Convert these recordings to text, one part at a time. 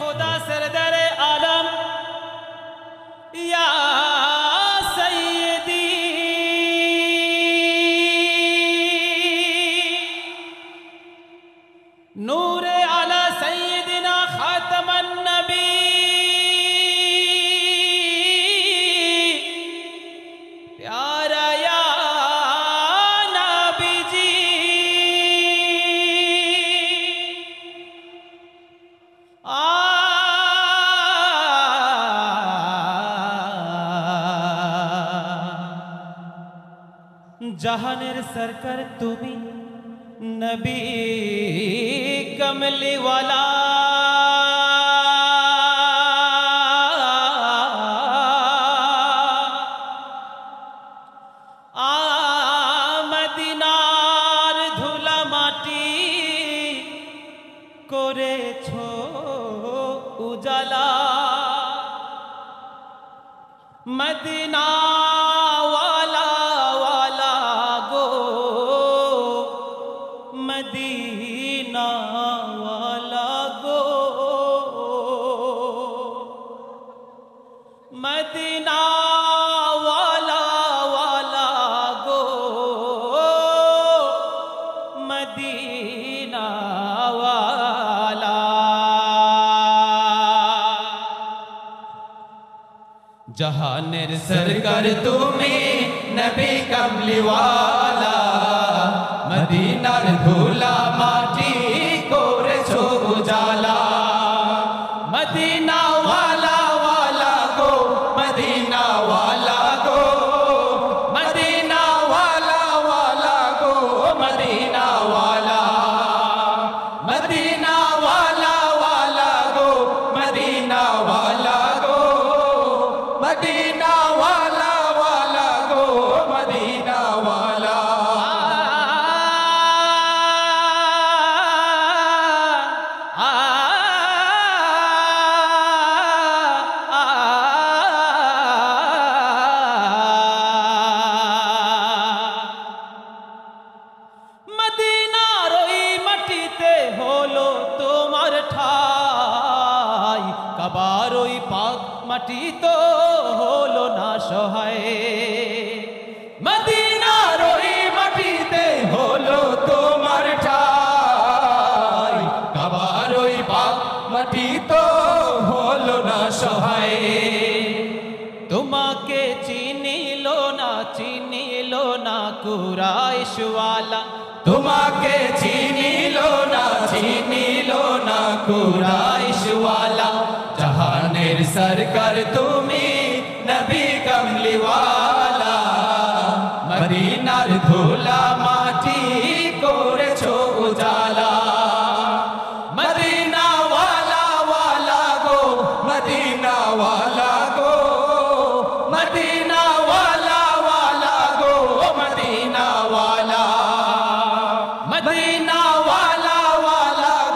खुदा सरदारे आलम या सैयदी नूरे आला सैयदना खातमन नबी प्यारा या नबी जी जहानेर सरकार तुमी नबी कमली वाला मदीनार धूला माटी करेछो उजाला मदीना मदीना वाला गो मदीना वाला गो मदीना वाला जहानेर सरकार तुमी नबी कमली वाला मदीनार धूला माटी करेछो उजाला मदीना वाला गो मदीना वाला गो मदीना वाला गो मदीना वाला मदीना वाला गो मदीना वाला गो मदीना वाला गो मदीना वाला कबारोई पाक माटी तो होलो ना सहाय मदीनार ओई माटीते होलो तोमार ठाई कबारोई पाक माटी तो होलो ना सहाय तुम्हाके चिनिलो ना कुराइश वाला तुम्हाके चिनिलो ना कुराइश वाला जहानेर सरकार तुमी नबी कमली वाला मदीनार धूला माटी करेछो उजाला मदीना वाला गो मदीना वाला गो मदीना वाला गो मदीना वाला मदीना वाला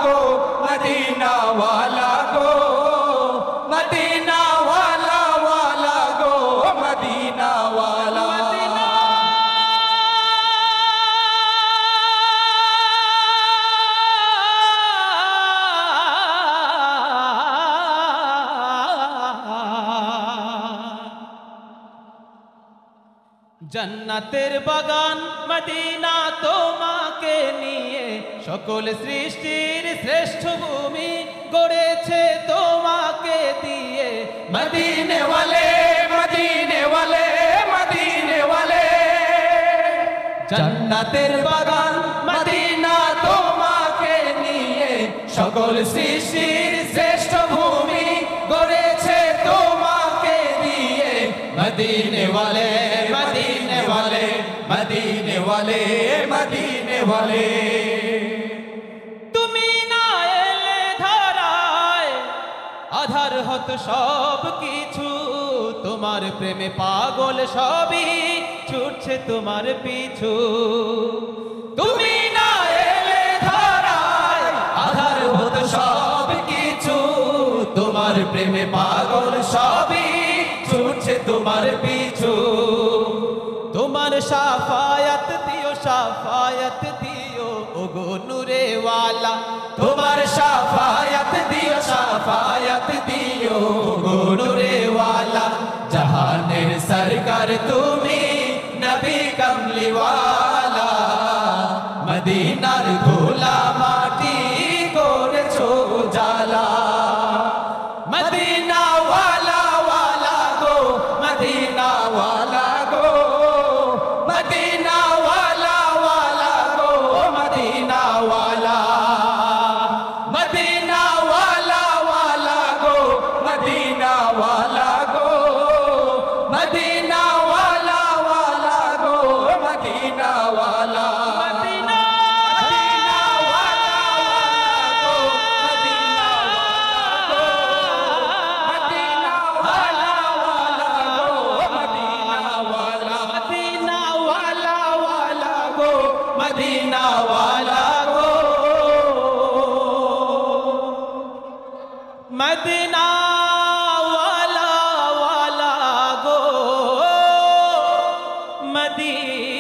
गो मदीना वाला गो मदीना वाला गो मदीना वाला जन्नतेर बागान मदीना तोमाके निये सकल सृष्टिर श्रेष्ठ भूमि गड़ेछे तोमाके दिए मदीने वाले मदीने वाले मदीने वाले जन्नतेर बागान मदीना तोमाके निये सकल सृष्टिर श्रेष्ठ भूमि गड़ेछे तोमाके दिए मदीने वाले मदीने वाले मदीने वाले मदीने वाले तुमी ना एले धराय आधार हत सब किछु तुम्हार प्रेमे पागल सबी छुटছে তোমার পিছু তুমি না এলে ধরায় আধার হত সব কিছু তোমার প্রেমে পাগল সবই ছুটছে তোমার পিছু তোমার শাফায়াত দিও ওগো নূরে ওয়ালা তোমার শাফায়াত দিও মদিনা ওয়ালা ওয়ালা গো, মদিনা